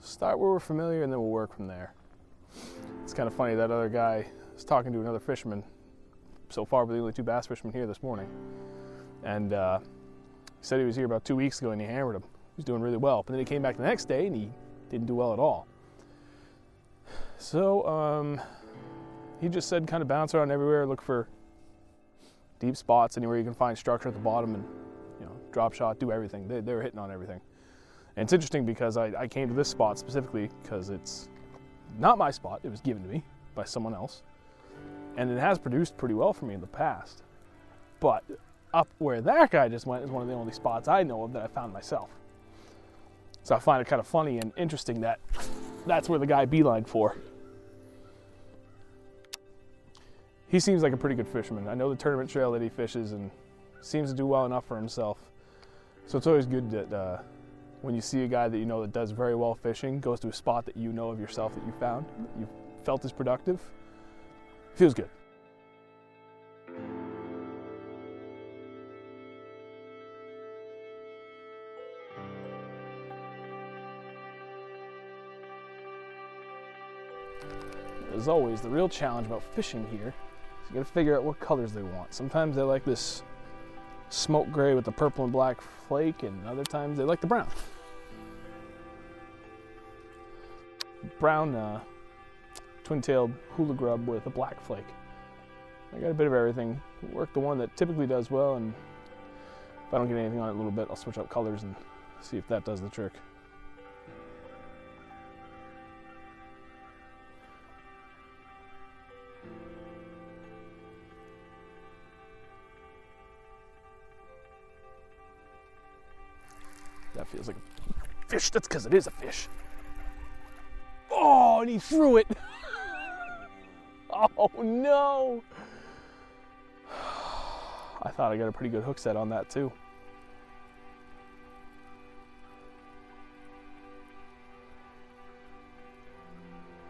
start where we're familiar and then we'll work from there. It's kind of funny, that other guy was talking to another fisherman. So far, we're the only 2 bass fishermen here this morning. And he said he was here about 2 weeks ago and he hammered him. He was doing really well. But then he came back the next day and he didn't do well at all. So he just said kind of bounce around everywhere, look for deep spots, anywhere you can find structure at the bottom, and drop shot, do everything. They were hitting on everything. And it's interesting because I came to this spot specifically because it's not my spot. It was given to me by someone else. And it has produced pretty well for me in the past. But up where that guy just went is one of the only spots I know of that I found myself. So I find it kind of funny and interesting that that's where the guy beelined for. He seems like a pretty good fisherman. I know the tournament trail that he fishes and seems to do well enough for himself. So it's always good that when you see a guy that you know that does very well fishing, goes to a spot that you know of yourself that you found, that you felt is productive, feels good. As always, the real challenge about fishing here is you gotta figure out what colors they want. Sometimes they like this smoke gray with the purple and black flake, and other times they like the brown. Brown twin-tailed hula grub with a black flake. I got a bit of everything. Work the one that typically does well, and if I don't get anything on it a little bit, I'll switch out colors and see if that does the trick. That feels like a fish. That's because it is a fish. Oh, and he threw it. Oh no. I thought I got a pretty good hook set on that too.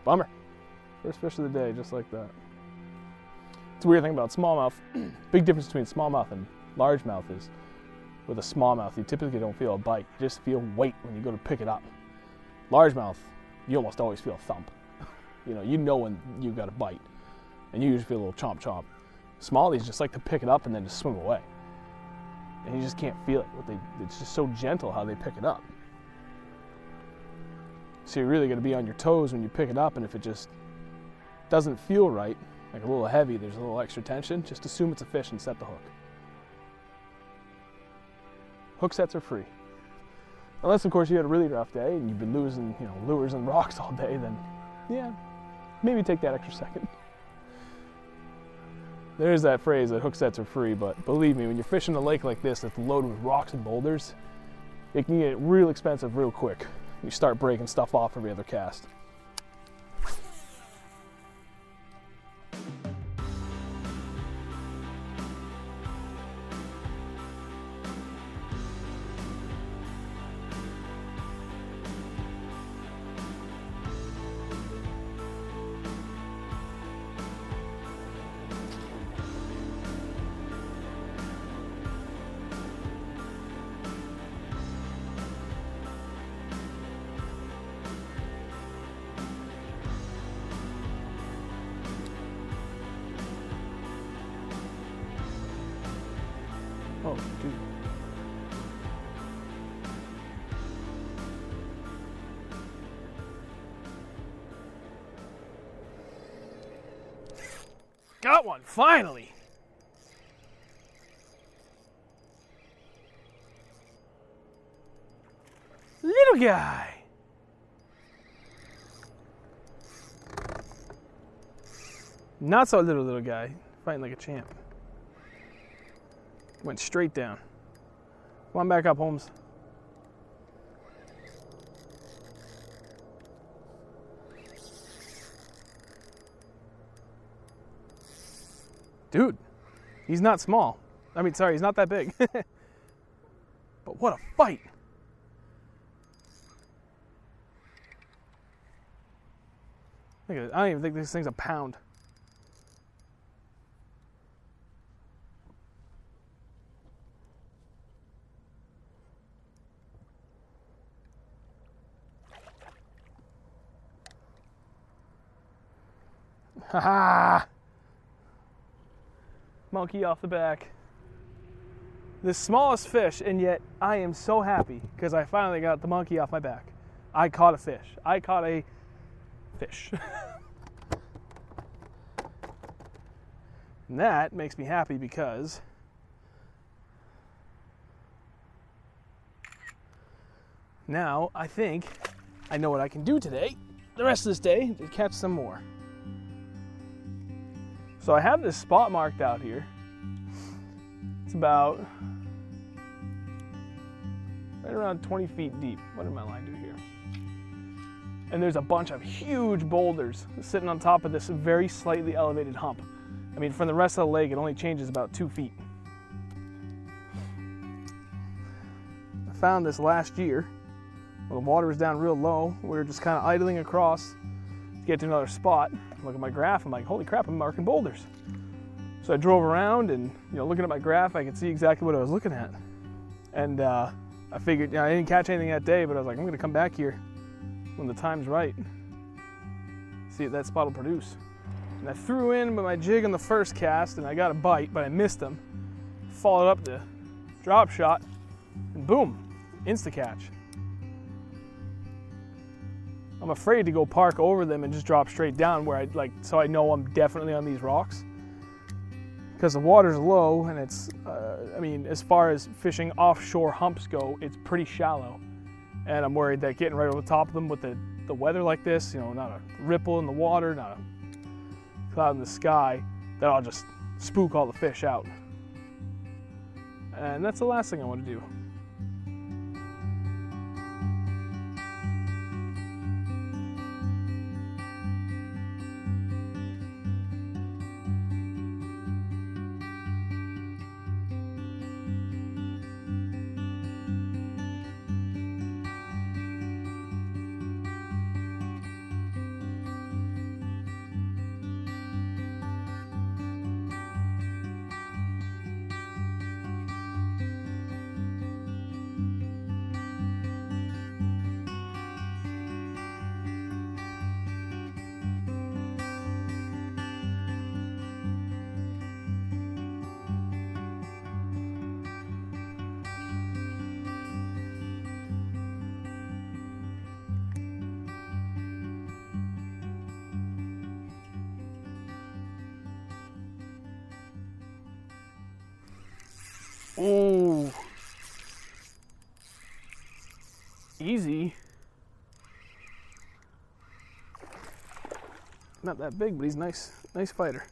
Bummer. First fish of the day, just like that. It's a weird thing about smallmouth. Big difference between smallmouth and largemouth is with a smallmouth, you typically don't feel a bite. You just feel weight when you go to pick it up. Largemouth, you almost always feel a thump. You know when you've got a bite, and you usually feel a little chomp chomp. Smallies just like to pick it up and then just swim away. And you just can't feel it. It's just so gentle how they pick it up. So you're really going to be on your toes when you pick it up, and if it just doesn't feel right, like a little heavy, there's a little extra tension, just assume it's a fish and set the hook. Hook sets are free. Unless, of course, you had a really rough day and you've been losing, lures and rocks all day, then, yeah, maybe take that extra second. There's that phrase that hook sets are free, but believe me, when you're fishing a lake like this that's loaded with rocks and boulders, it can get real expensive real quick. You start breaking stuff off every other cast. Oh, dude. Got one, finally! Little guy! Not so little guy, fighting like a champ. Went straight down. Come on back up, Holmes. Dude, he's not small. He's not that big. But what a fight. Look at it. I don't even think this thing's a pound. Ha! Monkey off the back. The smallest fish, and yet I am so happy because I finally got the monkey off my back. I caught a fish. I caught a fish. And that makes me happy because now I think I know what I can do today, the rest of this day, to catch some more. So I have this spot marked out here. It's about right around 20 feet deep. What did my line do here? And there's a bunch of huge boulders sitting on top of this very slightly elevated hump. I mean, from the rest of the lake, it only changes about 2 feet. I found this last year when the water was down real low. We were just kind of idling across to get to another spot. Look at my graph, I'm like, holy crap, I'm marking boulders. So I drove around and, looking at my graph, I could see exactly what I was looking at. And I figured, I didn't catch anything that day, but I was like, I'm gonna come back here when the time's right. See if that spot will produce. And I threw in my jig on the first cast and I got a bite, but I missed him. Followed up the drop shot and boom, insta-catch. I'm afraid to go park over them and just drop straight down where so I know I'm definitely on these rocks. Because the water's low and it's, as far as fishing offshore humps go, it's pretty shallow. And I'm worried that getting right over the top of them with the weather like this, not a ripple in the water, not a cloud in the sky, that I'll just spook all the fish out. And that's the last thing I want to do. Oh, easy. Not that big, but he's nice fighter.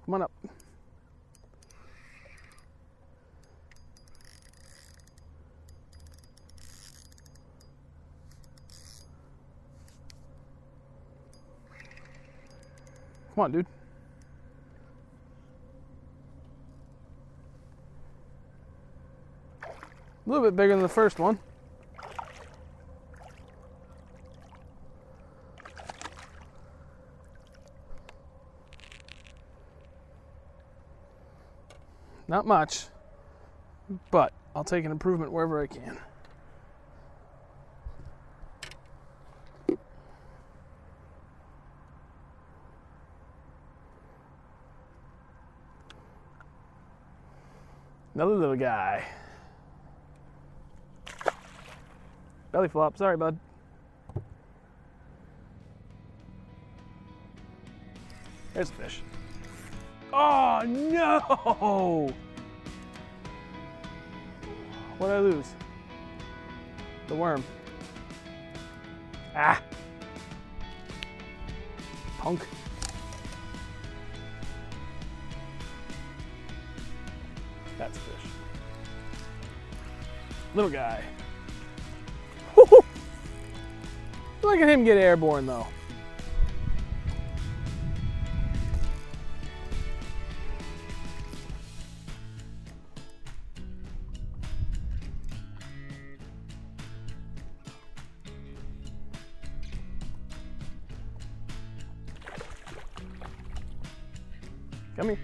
Come on up. Come on, dude. A little bit bigger than the first one. Not much, but I'll take an improvement wherever I can. Another little guy. Belly flop, sorry bud. There's a fish. Oh no! What did I lose? The worm. Ah! Punk. That's a fish. Little guy. Look at him get airborne though. Come here.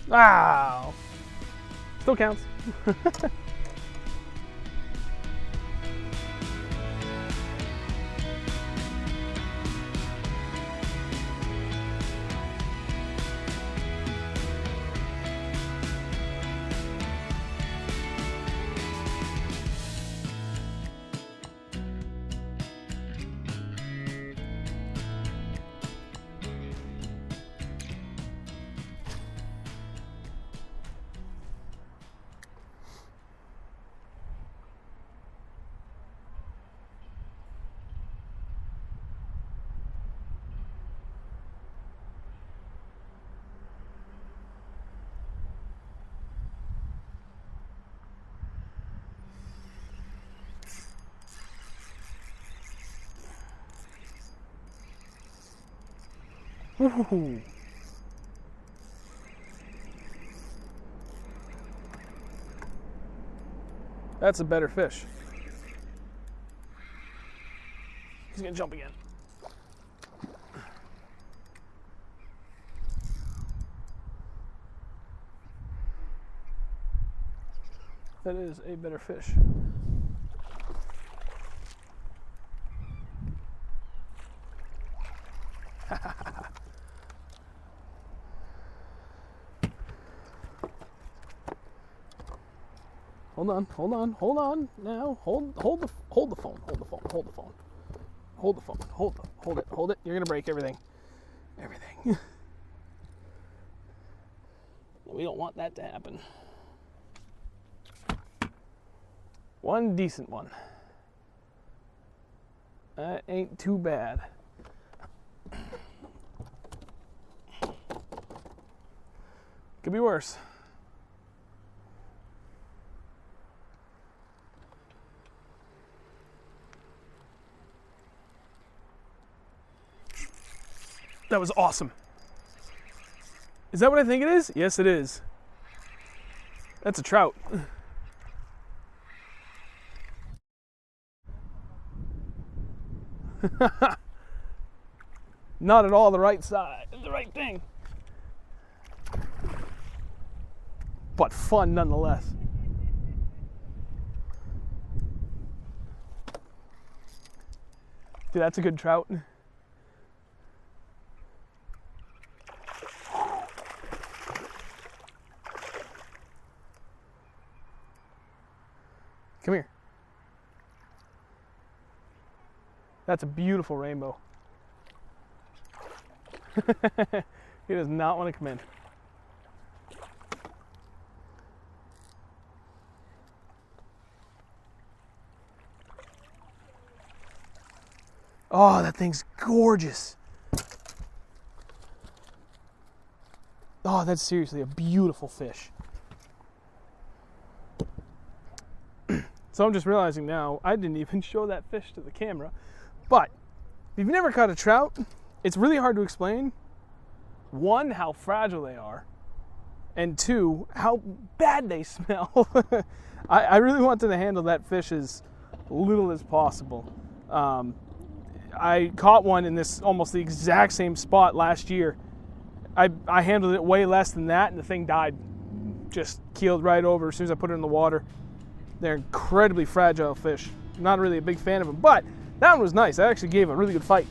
Wow. Still counts. Ooh. That's a better fish. He's gonna jump again. That is a better fish. Hold on. Now, hold the phone. Hold it. You're gonna break everything. We don't want that to happen. One decent one. That ain't too bad. Could be worse. That was awesome. Is that what I think it is? Yes, it is. That's a trout. Not at all the right side, the right thing. But fun nonetheless. Dude, that's a good trout. Come here. That's a beautiful rainbow. He does not want to come in. Oh, that thing's gorgeous. Oh, that's seriously a beautiful fish. So I'm just realizing now, I didn't even show that fish to the camera. But if you've never caught a trout, it's really hard to explain, one, how fragile they are, and two, how bad they smell. I really wanted to handle that fish as little as possible. I caught one in this almost the exact same spot last year. I handled it way less than that, and the thing died. Just keeled right over as soon as I put it in the water. They're incredibly fragile fish. Not really a big fan of them, but that one was nice. I actually gave a really good fight.